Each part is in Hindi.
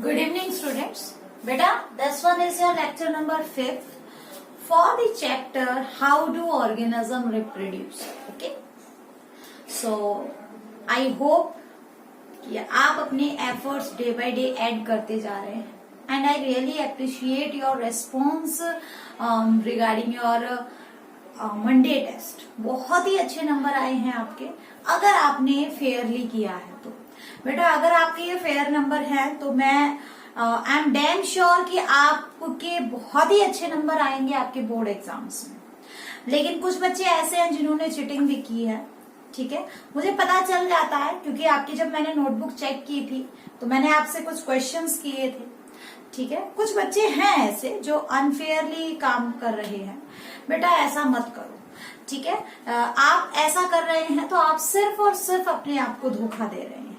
Good evening, students. Beta, this one is your lecture number 5 for the chapter How do organism reproduce? Okay. So, I hope कि आप अपने efforts day by day add करते जा रहे हैं. And I really appreciate your response regarding your Monday test. बहुत ही अच्छे नंबर आए हैं आपके अगर आपने फेयरली किया है तो. बेटा अगर आपके ये फेयर नंबर है तो मैं आई एम डैम श्योर कि आपके बहुत ही अच्छे नंबर आएंगे आपके बोर्ड एग्जाम्स में. लेकिन कुछ बच्चे ऐसे हैं जिन्होंने चीटिंग भी की है. ठीक है, मुझे पता चल जाता है क्योंकि आपकी जब मैंने नोटबुक चेक की थी तो मैंने आपसे कुछ क्वेश्चंस किए थे. ठीक है, कुछ बच्चे हैं ऐसे जो अनफेयरली काम कर रहे हैं. बेटा ऐसा मत करो. ठीक है, आप ऐसा कर रहे हैं तो आप सिर्फ और सिर्फ अपने आप को धोखा दे रहे हैं.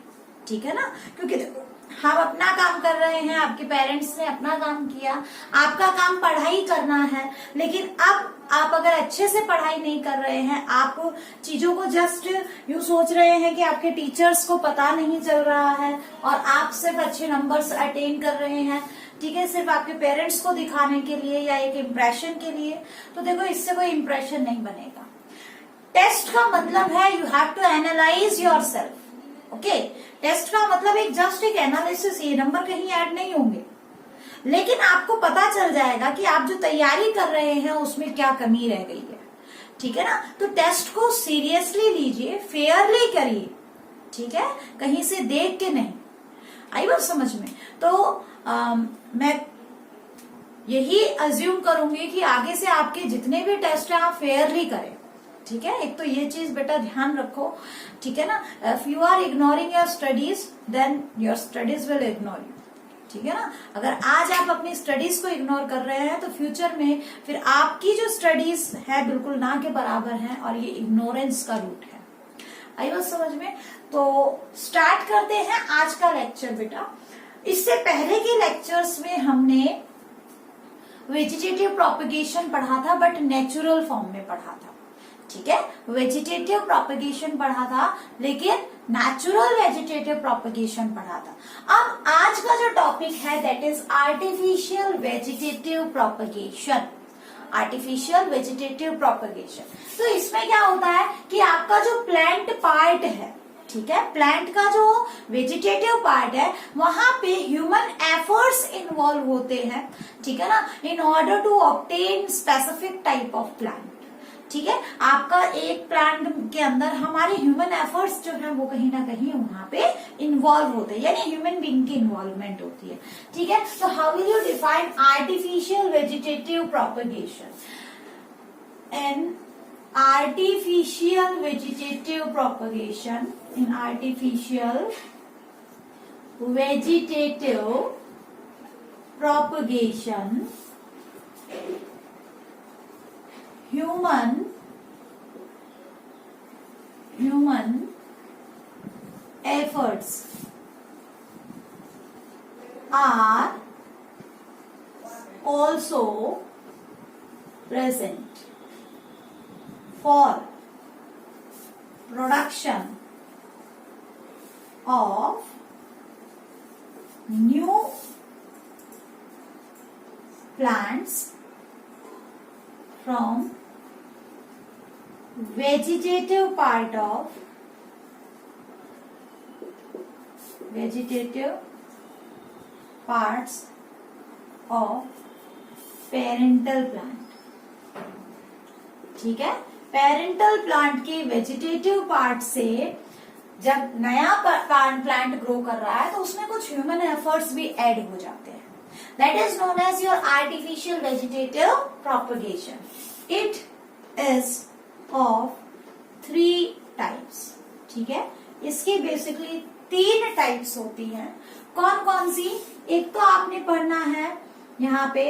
ठीक है ना, क्योंकि देखो हम अपना काम कर रहे हैं, आपके पेरेंट्स ने अपना काम किया, आपका काम पढ़ाई करना है. लेकिन अब आप अगर अच्छे से पढ़ाई नहीं कर रहे हैं, आप चीजों को जस्ट यूं सोच रहे हैं कि आपके टीचर्स को पता नहीं चल रहा है और आप सिर्फ अच्छे नंबर्स अटेन कर रहे हैं. ठीक है, सिर्फ आपके पेरेंट्स को दिखाने के लिए या एक इम्प्रेशन के लिए. तो देखो इससे कोई इम्प्रेशन नहीं बनेगा. टेस्ट का मतलब है you have to analyse yourself. Okay, test का मतलब एक एनालिसिस. ये नंबर कहीं ऐड नहीं होंगे, लेकिन आपको पता चल जाएगा कि आप जो तैयारी कर रहे हैं उसमें क्या कमी रह गई है. ठीक है ना, तो टेस्ट को सीरियसली लीजिए, फेयरली करिए. ठीक है, कहीं से देख के नहीं. आई बात समझ में? तो मैं यही अज्यूम करूंगी कि आगे से आपके जितने भी टेस्ट हैं आप फेयरली करें. ठीक है, एक तो ये चीज बेटा ध्यान रखो. ठीक है ना, if you are ignoring your studies then your studies will ignore you. ठीक है ना, अगर आज आप अपनी स्टडीज को इग्नोर कर रहे हैं तो फ्यूचर में फिर आपकी जो स्टडीज है बिल्कुल ना के बराबर है और ये इग्नोरेंस का रूट है. आई बात समझ में? तो स्टार्ट करते हैं आज का लेक्चर. बेटा इससे पहले के लेक्चर्स में हमने वेजिटेटिव प्रोपगेशन पढ़ा था, बट नेचुरल फॉर्म में पढ़ा था. ठीक है, वेजिटेटिव प्रोपगेशन पढ़ा था लेकिन नेचुरल वेजिटेटिव प्रोपगेशन पढ़ा था. अब आज का जो टॉपिक है that is artificial vegetative propagation. Artificial vegetative propagation. तो इसमें क्या होता है कि आपका जो प्लांट पार्ट है, ठीक है, प्लांट का जो वेजिटेटिव पार्ट है वहां पे ह्यूमन एफर्ट्स इन्वॉल्व होते हैं. ठीक है ना, in order to obtain specific type of plant. ठीक है, आपका एक प्लांट के अंदर हमारे ह्यूमन एफर्ट्स जो है वो कहीं ना कहीं वहां पे इन्वॉल्व होते हैं, यानी ह्यूमन बीइंग की इन्वॉल्वमेंट होती है. ठीक है, तो how will you define artificial vegetative propagation? An artificial vegetative propagation, in artificial vegetative propagation human efforts are also present for production of new plants from vegetative part of vegetative parts of parental plant. ठीक है, पेरेंटल प्लांट के वेजिटेटिव पार्ट से जब नया प्लांट ग्रो कर रहा है तो उसमें कुछ ह्यूमन एफर्ट्स भी ऐड हो जाते हैं. That is known as your artificial vegetative propagation. It is of 3 types. ठीक है, इसकी बेसिकली 3 टाइप्स होती हैं. कौन कौन सी? एक तो आपने पढ़ना है यहाँ पे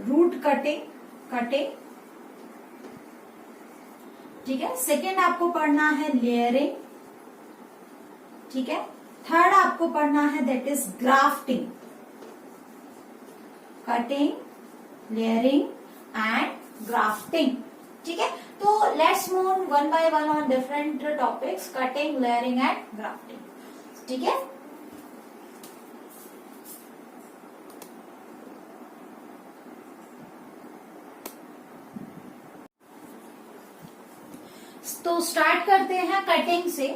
रूट कटिंग. ठीक है, सेकेंड आपको पढ़ना है लेयरिंग. ठीक है, थर्ड आपको पढ़ना है that is grafting. Cutting, layering and grafting. ठीक है, तो let's move one by one on different topics, cutting, layering and grafting. ठीक है, तो स्टार्ट करते हैं कटिंग से।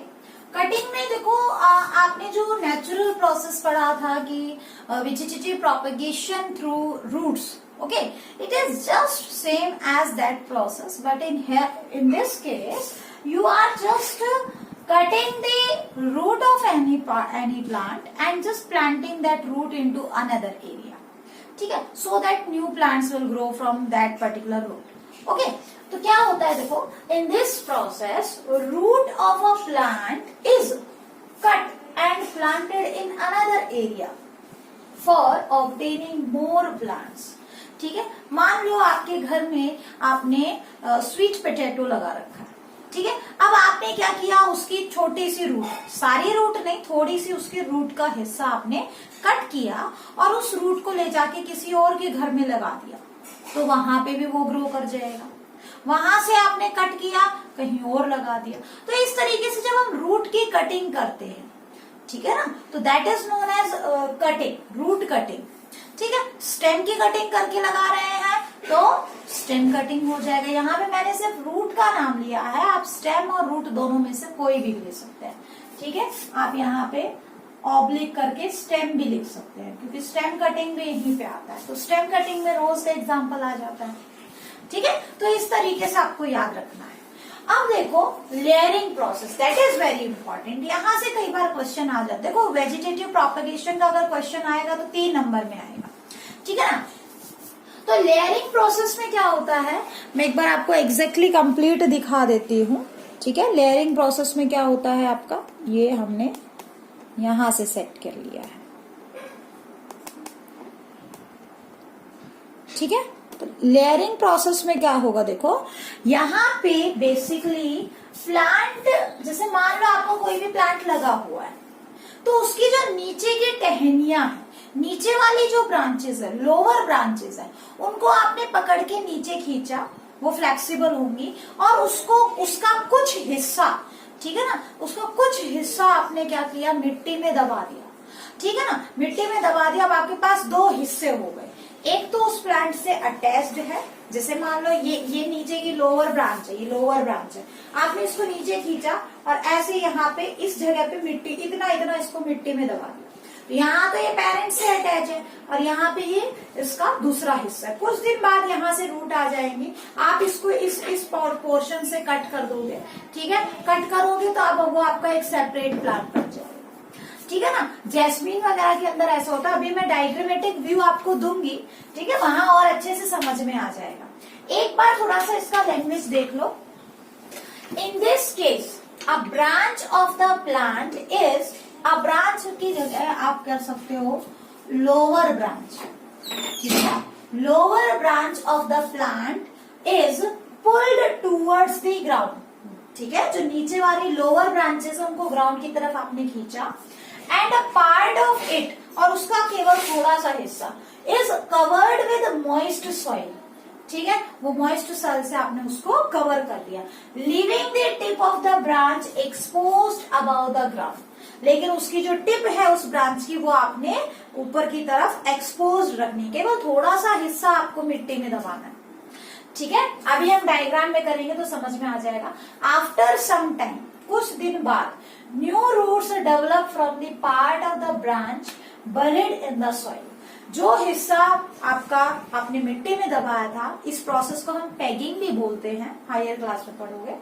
कटिंग में देखो आपने जो नेचुरल प्रोसेस पढ़ा था कि vegetative propagation through roots, okay, it is just same as that process, but in this case you are just cutting the root of any plant and just planting that root into another area, ठीक है, so that new plants will grow from that particular root, okay। तो क्या होता है देखो, in this process root of a plant is cut and planted in another area for obtaining more plants, ठीक है। मान लो आपके घर में आपने स्वीट पोटैटो लगा रखा है, ठीक है। अब आपने क्या किया, उसकी छोटी सी रूट, सारी रूट नहीं, थोड़ी सी उसके रूट का हिस्सा आपने कट किया और उस रूट को ले जाके किसी और के घर में लगा दिया, तो वहां पे भी वो ग्रो कर जाएगा। वहां से आपने कट किया, कहीं और लगा दिया। तो इस तरीके से जब हम रूट की कटिंग करते हैं, ठीक है ना, तो that is known as cutting, root cutting, ठीक है। स्टेम की कटिंग करके लगा रहे हैं तो स्टेम कटिंग हो जाएगा। यहाँ पे मैंने सिर्फ रूट का नाम लिया है, आप स्टेम और रूट दोनों में से कोई भी ले सकते हैं, ठीक है। आप यहाँ पे ऑब्लिक करके स्टेम भी लिख सकते हैं, क्योंकि स्टेम कटिंग भी यहीं पे आता है। तो स्टेम कटिंग में रोज का एग्जाम्पल आ जाता है, ठीक है। तो इस तरीके से आपको याद रखना है। अब देखो layering process, that is very important. यहाँ से कई बार क्वेश्चन आ जाते हैं। देखो वेजिटेटिव प्रोपेगेशन का अगर क्वेश्चन आएगा तो 3 नंबर में आएगा, ठीक है ना। तो लेयरिंग प्रोसेस में क्या होता है, मैं एक बार आपको एग्जैक्टली कंप्लीट दिखा देती हूँ, ठीक है। लेयरिंग प्रोसेस में क्या होता है आपका, ये हमने यहां से सेट कर लिया है, ठीक है। तो लेयरिंग प्रोसेस में क्या होगा, देखो यहाँ पे बेसिकली प्लांट, जैसे मान लो आपको कोई भी प्लांट लगा हुआ है, तो उसकी जो नीचे की टहनियां है, नीचे वाली जो ब्रांचेस है, लोअर ब्रांचेस है, उनको आपने पकड़ के नीचे खींचा, वो फ्लेक्सिबल होंगी और उसको उसका कुछ हिस्सा, ठीक है ना, उसका कुछ हिस्सा आपने क्या किया, मिट्टी में दबा दिया, ठीक है ना। मिट्टी में दबा दिया। अब आपके पास 2 हिस्से हो गए, एक तो उस प्लांट से अटैच्ड है, जैसे मान लो ये नीचे की लोअर ब्रांच है, ये लोअर ब्रांच है, आपने इसको नीचे खींचा और ऐसे यहाँ पे इस जगह पे मिट्टी इतना इसको मिट्टी में दबा दिया। तो यहाँ तो ये पेरेंट से अटैच है और यहाँ पे ये इसका दूसरा हिस्सा है। कुछ दिन बाद यहाँ से रूट आ जाएंगी, आप इसको इस पोर्शन से कट कर दोगे, ठीक है। कट करोगे तो अब वो आपका एक सेपरेट प्लांट बन जाएगा, ठीक है ना। जैस्मीन वगैरह के अंदर ऐसा होता है। अभी मैं डायग्रामेटिक व्यू आपको दूंगी, ठीक है, वहां और अच्छे से समझ में आ जाएगा। एक बार थोड़ा सा इसका लैंग्वेज देख लो। In this case a branch of the plant is, a branch की जगह आप कर सकते हो लोअर ब्रांच, ठीक है। Lower branch of the plant is pulled towards the ground, ठीक है। जो नीचे वाली लोअर ब्रांचेस है उनको ग्राउंड की तरफ आपने खींचा, and a part of it, और उसका केवल थोड़ा सा हिस्सा is covered with moist soil, ठीक है। वो मॉइस्ट सॉइल से आपने उसको कवर कर दिया, leaving the tip of the branch exposed about the ground. लेकिन उसकी जो टिप है उस ब्रांच की, वो आपने ऊपर की तरफ एक्सपोज रखनी, केवल थोड़ा सा हिस्सा आपको मिट्टी में दबाना है, ठीक है। अभी हम डायग्राम में करेंगे तो समझ में आ जाएगा। आफ्टर सम टाइम, कुछ दिन बाद, new roots develop from the part of the branch buried in the soil. जो हिस्सा आपका आपने मिट्टी में दबाया था, इस प्रोसेस को हम पैगिंग भी बोलते हैं, हायर क्लास में पढ़ोगे,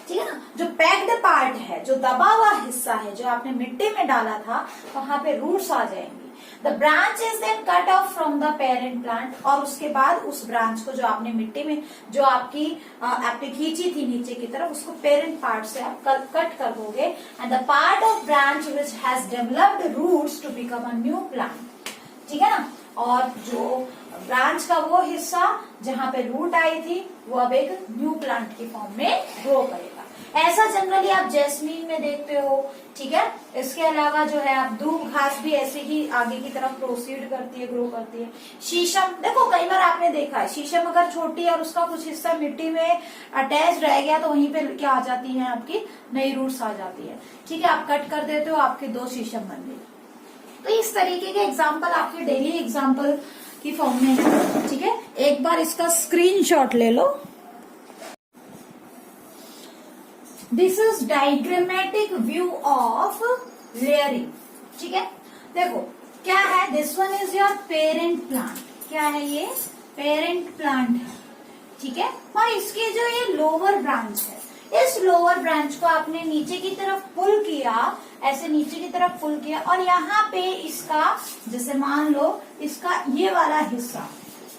ठीक है ना। जो पैक्ड पार्ट है, जो दबा हुआ हिस्सा है, जो आपने मिट्टी में डाला था, वहां पे रूट्स आ जाएंगे। The branch is then cut off from the parent plant, और उसके बाद उस ब्रांच को जो आपने मिट्टी में, जो आपने खींची थी नीचे की तरफ, उसको पेरेंट पार्ट से आप कट कर दोगे, and the part of branch which has developed roots to become a new plant, ठीक है ना। और जो ब्रांच का वो हिस्सा जहां पे रूट आई थी, वो अब एक न्यू प्लांट की फॉर्म में ग्रो करेगा। ऐसा जनरली आप जैस्मीन में देखते हो, ठीक है। इसके अलावा जो है आप दूब घास भी ऐसे ही आगे की तरफ प्रोसीड करती है, ग्रो करती है। शीशम, देखो कई बार आपने देखा है, शीशम अगर छोटी और उसका कुछ हिस्सा मिट्टी में अटैच रह गया तो वहीं पे क्या आ जाती है, आपकी नई रूट्स आ जाती है, ठीक है। आप कट कर देते हो, आपके 2 शीशम बन गए। तो इस तरीके के एग्जाम्पल आपके डेली एग्जाम्पल की फॉर्म में है, ठीक है। एक बार इसका स्क्रीनशॉट ले लो। This is diagrammatic view of layering. ठीक है, देखो क्या है, this one is your parent plant. क्या है ये? पेरेंट प्लांट है। ठीक है, और इसके जो ये लोअर ब्रांच है, इस लोअर ब्रांच को आपने नीचे की तरफ पुल किया, ऐसे नीचे की तरफ पुल किया, और यहाँ पे इसका जैसे मान लो इसका ये वाला हिस्सा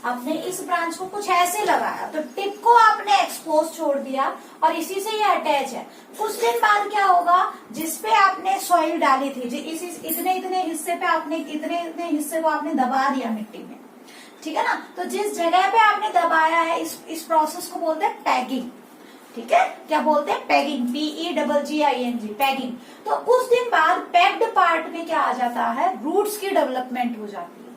आपने इस ब्रांच को कुछ ऐसे लगाया, तो टिप को आपने एक्सपोज छोड़ दिया और इसी से ये अटैच है। कुछ दिन बाद क्या होगा, जिसपे आपने सॉइल डाली थी, इतने इतने हिस्से पे आपने इतने हिस्से को आपने दबा दिया मिट्टी में। ठीक है ना, तो जिस जगह पे आपने दबाया है इस प्रोसेस को बोलते हैं पैगिंग। ठीक है, क्या बोलते हैं? Paging, PEGGING, paging. तो कुछ दिन बाद पैक्ड पार्ट में क्या आ जाता है, रूट्स की डेवलपमेंट हो जाती है,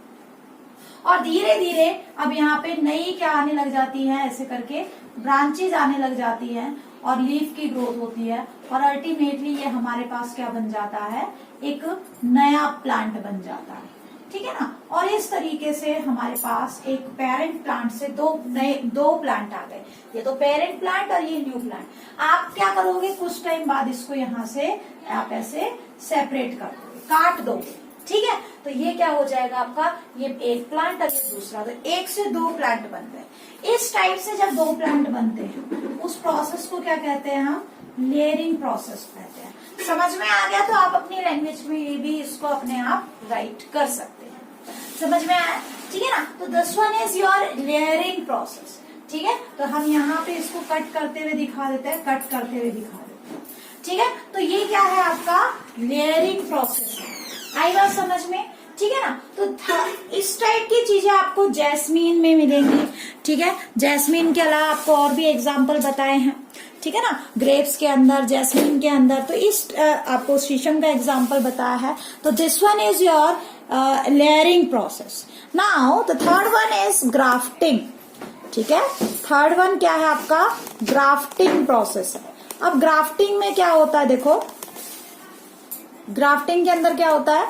और धीरे धीरे अब यहाँ पे नई क्या आने लग जाती है, ऐसे करके ब्रांचेज आने लग जाती हैं और लीफ की ग्रोथ होती है, और अल्टीमेटली ये हमारे पास क्या बन जाता है, एक नया प्लांट बन जाता है। ठीक है ना, और इस तरीके से हमारे पास एक पेरेंट प्लांट से दो प्लांट आ गए। ये तो पेरेंट प्लांट और ये न्यू प्लांट। आप क्या करोगे, कुछ टाइम बाद इसको यहाँ से आप ऐसे सेपरेट कर दोगे, काट दोगे। ठीक है, तो ये क्या हो जाएगा आपका, ये एक प्लांट और ये दूसरा, तो एक से दो प्लांट बन गए। इस टाइप से जब दो प्लांट बनते हैं उस प्रोसेस को क्या कहते हैं हम, लेयरिंग प्रोसेस कहते हैं। समझ में आ गया? तो आप अपनी लैंग्वेज में भी इसको अपने आप राइट कर सकते हैं। समझ में आया? ठीक है ना, तो this one is your layering process. ठीक है, तो हम यहाँ पे इसको कट करते हुए दिखा देते हैं, कट करते हुए दिखा देते हैं। ठीक है, तो ये क्या है आपका लेयरिंग प्रोसेस है। आई बात समझ में? ठीक है ना, तो इस टाइप की चीजें आपको जैस्मीन में मिलेंगी। ठीक है, जैस्मीन के अलावा आपको और भी एग्जाम्पल बताए हैं। ठीक है ना, ग्रेप्स के अंदर, जैस्मीन के अंदर, तो इस आपको शीशम का एग्जाम्पल बताया है। तो this one is your layering process. Now the third one is grafting. ठीक है, थर्ड वन क्या है आपका, ग्राफ्टिंग प्रोसेस है। अब ग्राफ्टिंग में क्या होता है, देखो ग्राफ्टिंग के अंदर क्या होता है,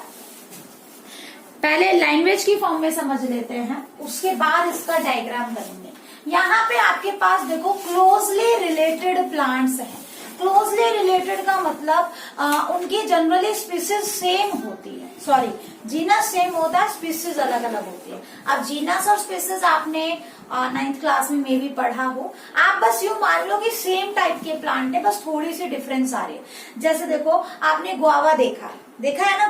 पहले लैंग्वेज की फॉर्म में समझ लेते हैं, उसके बाद इसका डायग्राम करेंगे। यहाँ पे आपके पास देखो क्लोजली रिलेटेड प्लांट्स हैं। क्लोजली रिलेटेड का मतलब उनकी जनरली स्पीसीज सेम होती है, सॉरी जीनस सेम होता है, स्पीसीज अलग अलग होती है। अब जीनस और स्पीसीज आपने 9th क्लास में मे भी पढ़ा हो। आप बस यूं मान लो कि सेम टाइप के प्लांट है, बस थोड़ी सी डिफरेंस आ रही है। जैसे देखो आपने गुआवा देखा है ना,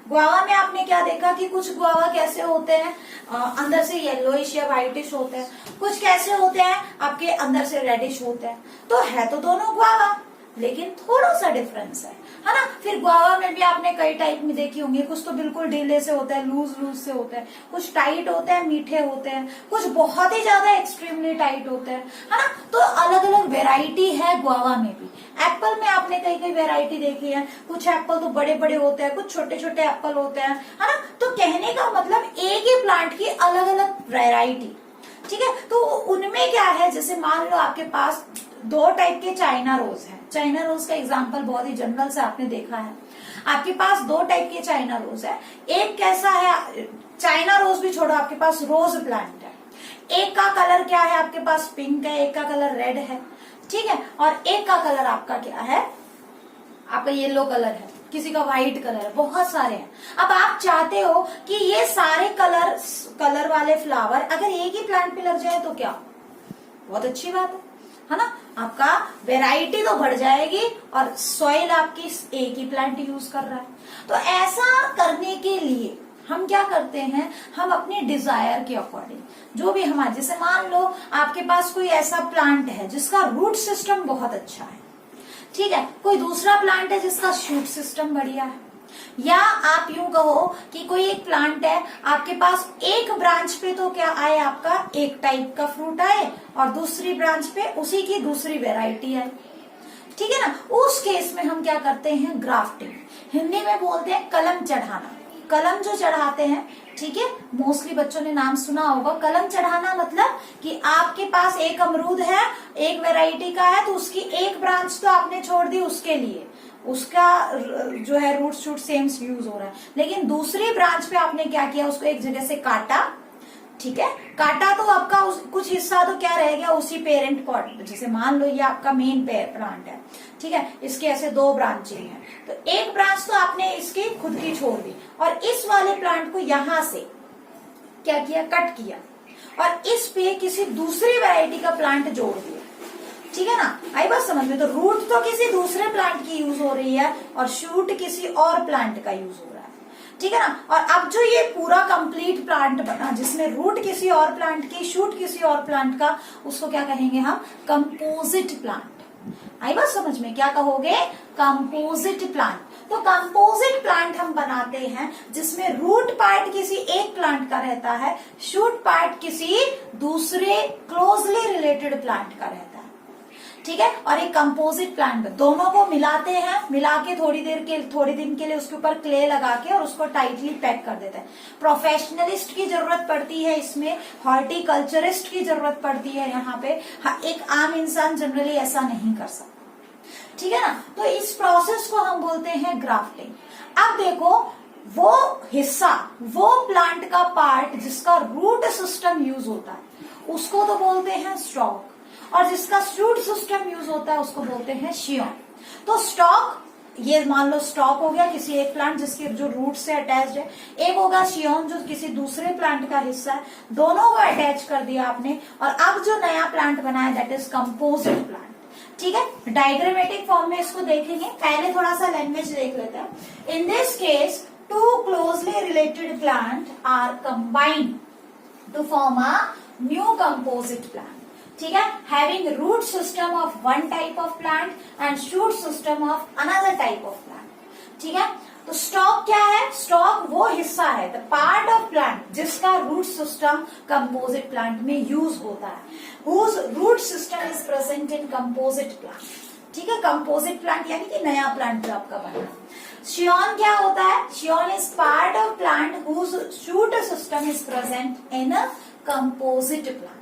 गुआवा में आपने क्या देखा कि कुछ गुआवा कैसे होते हैं, अंदर से येलोइश या व्हाइटिश होते हैं, कुछ कैसे होते हैं आपके अंदर से रेडिश होते हैं। तो है तो दोनों गुआवा, लेकिन थोड़ा सा डिफरेंस है ना। फिर गुआवा में भी आपने कई टाइप में देखी होंगी, कुछ तो बिल्कुल ढीले से होते हैं, लूज से होते हैं, कुछ टाइट होते हैं, मीठे होते हैं, कुछ बहुत ही ज्यादा एक्सट्रीमली टाइट होते हैं, है ना। तो अलग अलग वेराइटी है गुआवा में भी। एप्पल में आपने कई वेराइटी देखी है, कुछ एप्पल तो बड़े बड़े होते हैं, कुछ छोटे छोटे एप्पल होते हैं, है ना। तो कहने का मतलब एक ही प्लांट की अलग अलग वेराइटी। ठीक है, तो उनमें क्या है, जैसे मान लो आपके पास दो टाइप के चाइना रोज है। चाइना रोज का एग्जांपल बहुत ही जनरल से आपने देखा है। आपके पास दो टाइप के चाइना रोज है। एक कैसा है, चाइना रोज भी छोड़ो, आपके पास रोज प्लांट है। एक का कलर क्या है, आपके पास पिंक है, एक का कलर रेड है। ठीक है, और एक का कलर आपका क्या है, आपका येलो कलर है, किसी का व्हाइट कलर है, बहुत सारे हैं। अब आप चाहते हो कि ये सारे कलर वाले फ्लावर अगर एक ही प्लांट पे लग जाए तो क्या, बहुत अच्छी बात है ना। आपका वैरायटी तो बढ़ जाएगी और सॉइल आपकी एक ही प्लांट यूज कर रहा है। तो ऐसा करने के लिए हम क्या करते हैं, हम अपने डिजायर के अकॉर्डिंग जो भी हमारे, जैसे मान लो आपके पास कोई ऐसा प्लांट है जिसका रूट सिस्टम बहुत अच्छा है, ठीक है, कोई दूसरा प्लांट है जिसका शूट सिस्टम बढ़िया है, या आप यूं कहो कि कोई एक प्लांट है आपके पास, एक ब्रांच पे तो क्या आए, आपका एक टाइप का फ्रूट आए और दूसरी ब्रांच पे उसी की दूसरी वेराइटी आए। ठीक है ना, उस केस में हम क्या करते हैं, ग्राफ्टिंग, हिंदी में बोलते हैं कलम चढ़ाना। कलम जो चढ़ाते हैं, ठीक है, मोस्टली बच्चों ने नाम सुना होगा। कलम चढ़ाना मतलब कि आपके पास एक अमरूद है, एक वैरायटी का है, तो उसकी एक ब्रांच तो आपने छोड़ दी उसके लिए, उसका जो है रूट शूट सेम यूज हो रहा है, लेकिन दूसरी ब्रांच पे आपने क्या किया, उसको एक जगह से काटा, ठीक है, काटा तो आपका कुछ हिस्सा तो क्या रह गया उसी पेरेंट पॉट। जैसे मान लो ये आपका मेन प्लांट है, ठीक है, इसके ऐसे 2 ब्रांचें हैं, तो एक ब्रांच तो आपने इसकी खुद की छोड़ दी और इस वाले प्लांट को यहां से क्या किया, कट किया और इस पे किसी दूसरी वैरायटी का प्लांट जोड़ दिया। ठीक है ना, आई बात समझ में। तो रूट तो किसी दूसरे प्लांट की यूज हो रही है और शूट किसी और प्लांट का यूज हो रहा है। ठीक है ना, और अब जो ये पूरा कंप्लीट प्लांट बना जिसमें रूट किसी और प्लांट की, शूट किसी और प्लांट का, उसको क्या कहेंगे हम, कंपोजिट प्लांट। आई बात समझ में, क्या कहोगे, कंपोजिट प्लांट। तो कंपोजिट प्लांट हम बनाते हैं जिसमें रूट पार्ट किसी एक प्लांट का रहता है, शूट पार्ट किसी दूसरे क्लोजली रिलेटेड प्लांट का रहता है। ठीक है, और एक कंपोजिट प्लांट दोनों को मिलाते हैं, मिला के थोड़ी दिन के लिए उसके ऊपर क्ले लगा के और उसको टाइटली पैक कर देते हैं। प्रोफेशनलिस्ट की जरूरत पड़ती है इसमें, हॉर्टिकल्चरिस्ट की जरूरत पड़ती है यहाँ पे। एक आम इंसान जनरली ऐसा नहीं कर सकता। ठीक है ना, तो इस प्रोसेस को हम बोलते हैं ग्राफ्टिंग। अब देखो, वो हिस्सा, वो प्लांट का पार्ट जिसका रूट सिस्टम यूज होता है उसको तो बोलते हैं स्टॉक, और जिसका शूट सिस्टम यूज होता है उसको बोलते हैं शियोन। तो स्टॉक, ये मान लो स्टॉक हो गया किसी एक प्लांट जिसके जो रूट से अटैच्ड है, एक होगा शियोन जो किसी दूसरे प्लांट का हिस्सा है, दोनों को अटैच कर दिया आपने और अब जो नया प्लांट बना है दैट इज कंपोजिट प्लांट। ठीक है, डायग्रामेटिक फॉर्म में इसको देखेंगे, पहले थोड़ा सा लैंग्वेज देख लेते हैं। In this case 2 closely related plant are combined to form a new composite plant. ठीक है, having root system of one type of plant and shoot system of another type of plant. ठीक है, तो स्टॉक क्या है, स्टॉक वो हिस्सा है, द पार्ट ऑफ प्लांट जिसका रूट सिस्टम कंपोजिट प्लांट में यूज होता है, whose root system is present in composite plant. ठीक है, कंपोजिट प्लांट यानी कि नया प्लांट जो आपका बना। शियोन क्या होता है, scion is part of plant whose shoot system is present in a composite plant.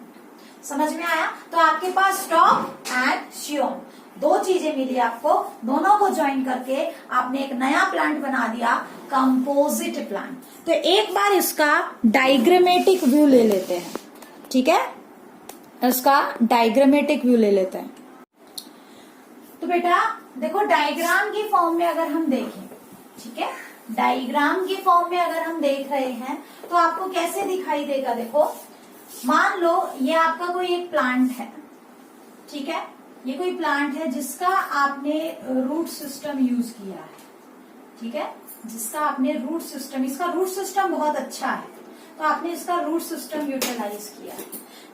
समझ में आया, तो आपके पास स्टॉक एंड शियोन 2 चीजें मिली आपको, दोनों को ज्वाइन करके आपने एक नया प्लांट बना दिया, कंपोजिट प्लांट। तो एक बार इसका डायग्रामेटिक व्यू ले लेते हैं। ठीक है, इसका डायग्रामेटिक व्यू ले लेते हैं। तो बेटा देखो, डायग्राम की फॉर्म में अगर हम देखें, ठीक है, डायग्राम की फॉर्म में अगर हम देख रहे हैं तो आपको कैसे दिखाई देगा। देखो, मान लो ये आपका कोई एक प्लांट है, ठीक है, ये कोई प्लांट है जिसका आपने रूट सिस्टम यूज किया है। ठीक है, जिसका आपने रूट सिस्टम, इसका रूट सिस्टम बहुत अच्छा है तो आपने इसका रूट सिस्टम यूटिलाइज किया।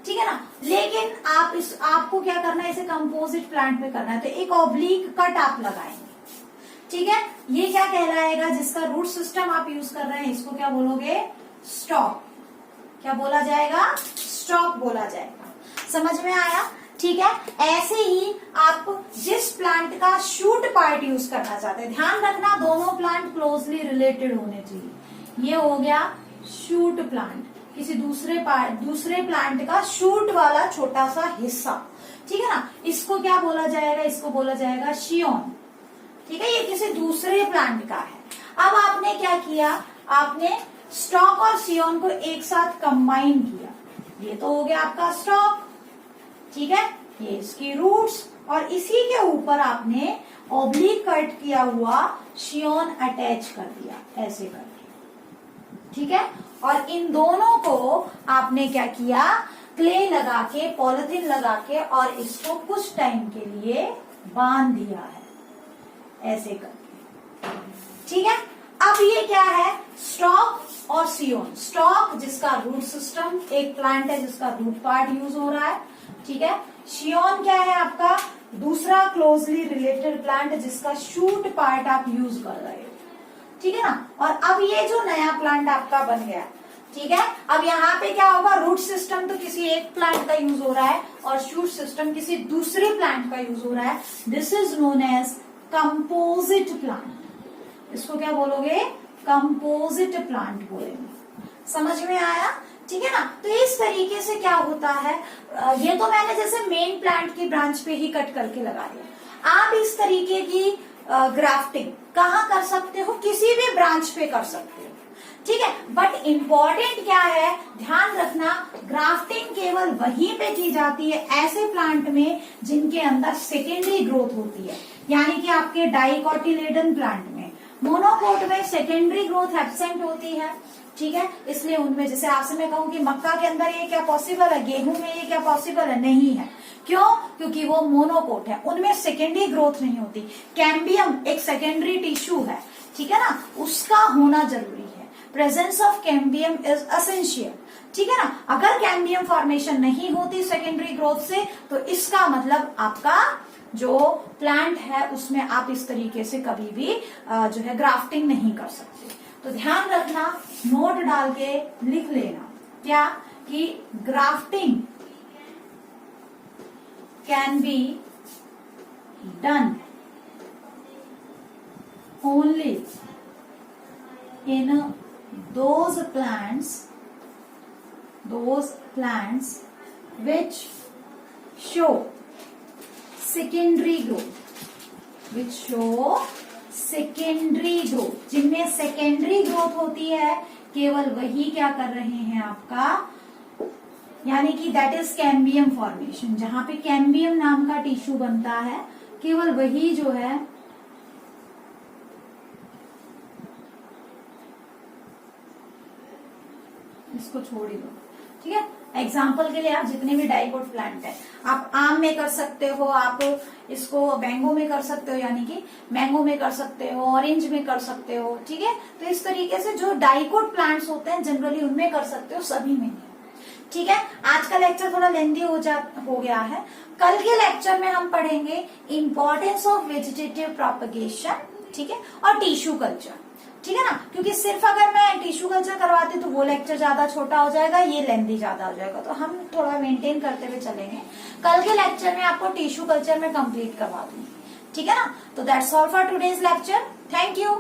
ठीक है ना, लेकिन आपको क्या करना है, इसे कंपोजिट प्लांट में करना है, तो एक ऑब्लिक कट आप लगाएंगे। ठीक है, ये क्या कहलाएगा, जिसका रूट सिस्टम आप यूज कर रहे हैं इसको क्या बोलोगे, स्टॉक। क्या बोला जाएगा, स्टॉक बोला जाएगा। समझ में आया। ठीक है, ऐसे ही आप जिस प्लांट का शूट पार्ट यूज करना चाहते हैं, ध्यान रखना दोनों प्लांट क्लोजली रिलेटेड होने चाहिए। ये हो गया शूट प्लांट, किसी दूसरे प्लांट का शूट वाला छोटा सा हिस्सा। ठीक है ना, इसको क्या बोला जाएगा, इसको बोला जाएगा शियोन। ठीक है, ये किसी दूसरे प्लांट का है। अब आपने क्या किया, आपने स्टॉक और शियोन को एक साथ कंबाइन किया, ये तो हो गया आपका स्टॉक। ठीक है, ये इसकी रूट्स, और इसी के ऊपर आपने ऑब्लिक कट किया हुआ शियोन अटैच कर दिया ऐसे करके। ठीक है, और इन दोनों को आपने क्या किया, क्ले लगा के, पॉलिथीन लगा के और इसको कुछ टाइम के लिए बांध दिया है ऐसे करके। ठीक है, अब ये क्या है, स्टॉक और शियोन। स्टॉक जिसका रूट सिस्टम, एक प्लांट है जिसका रूट पार्ट यूज हो रहा है। ठीक है, शियोन क्या है आपका दूसरा क्लोजली रिलेटेड प्लांट जिसका शूट पार्ट आप यूज कर रहे हो। ठीक है ना, और अब ये जो नया प्लांट आपका बन गया, ठीक है, अब यहाँ पे क्या होगा, रूट सिस्टम तो किसी एक प्लांट का यूज हो रहा है और शूट सिस्टम किसी दूसरे प्लांट का यूज हो रहा है। This is known as composite plant. इसको क्या बोलोगे, कंपोजिट प्लांट बोलेंगे। समझ में आया। ठीक है ना, तो इस तरीके से क्या होता है, ये तो मैंने जैसे मेन प्लांट की ब्रांच पे ही कट करके लगा दिया। आप इस तरीके की ग्राफ्टिंग कहाँ कर सकते हो, किसी भी ब्रांच पे कर सकते हो। ठीक है। बट इम्पोर्टेंट क्या है, ध्यान रखना, ग्राफ्टिंग केवल वहीं पे की जाती है ऐसे प्लांट में जिनके अंदर सेकेंडरी ग्रोथ होती है, यानी कि आपके डाइकोटिलेडन प्लांट में। मोनोकोट में सेकेंडरी ग्रोथ एब्सेंट होती है, ठीक है। इसलिए उनमें, जैसे आपसे मैं कहूं कि मक्का के अंदर ये क्या पॉसिबल है, गेहूं में ये क्या पॉसिबल है, नहीं है। क्यों? क्योंकि वो मोनोकोट है, उनमें सेकेंडरी ग्रोथ नहीं होती। कैम्बियम एक सेकेंडरी टिश्यू है, ठीक है ना, उसका होना जरूरी है। Presence of cambium is essential, ठीक है ना। अगर कैम्बियम फॉर्मेशन नहीं होती सेकेंडरी ग्रोथ से, तो इसका मतलब आपका जो प्लांट है उसमें आप इस तरीके से कभी भी जो है ग्राफ्टिंग नहीं कर सकते। तो ध्यान रखना, नोट डाल के लिख लेना क्या, कि grafting can be done only in those plants which show secondary growth, जिनमें सेकेंडरी ग्रोथ होती है, केवल वही क्या कर रहे हैं आपका, यानी कि दैट इज कैम्बियम फॉर्मेशन, जहां पे कैम्बियम नाम का टिश्यू बनता है, केवल वही जो है इसको छोड़ ही दो, ठीक है। एग्जाम्पल के लिए आप जितने भी डाइकोट प्लांट है, आप आम में कर सकते हो, आप इसको मैंगो में कर सकते हो, यानी कि मैंगो में कर सकते हो, ऑरेंज में कर सकते हो, ठीक है। तो इस तरीके से जो डाइकोट प्लांट्स होते हैं जनरली उनमें कर सकते हो, सभी में नहीं, ठीक है। आज का लेक्चर थोड़ा लेंदी हो गया है। कल के लेक्चर में हम पढ़ेंगे इंपॉर्टेंस ऑफ वेजिटेटिव प्रोपगेशन, ठीक है, और टिश्यू कल्चर, ठीक है ना। क्योंकि सिर्फ अगर मैं टिश्यू कल्चर करवाती तो वो लेक्चर ज्यादा छोटा हो जाएगा, ये लेंथी ज्यादा हो जाएगा, तो हम थोड़ा मेंटेन करते हुए चलेंगे। कल के लेक्चर में आपको टिश्यू कल्चर में कंप्लीट करवा दूंगी, ठीक है ना। तो that's all for today's lecture. Thank you.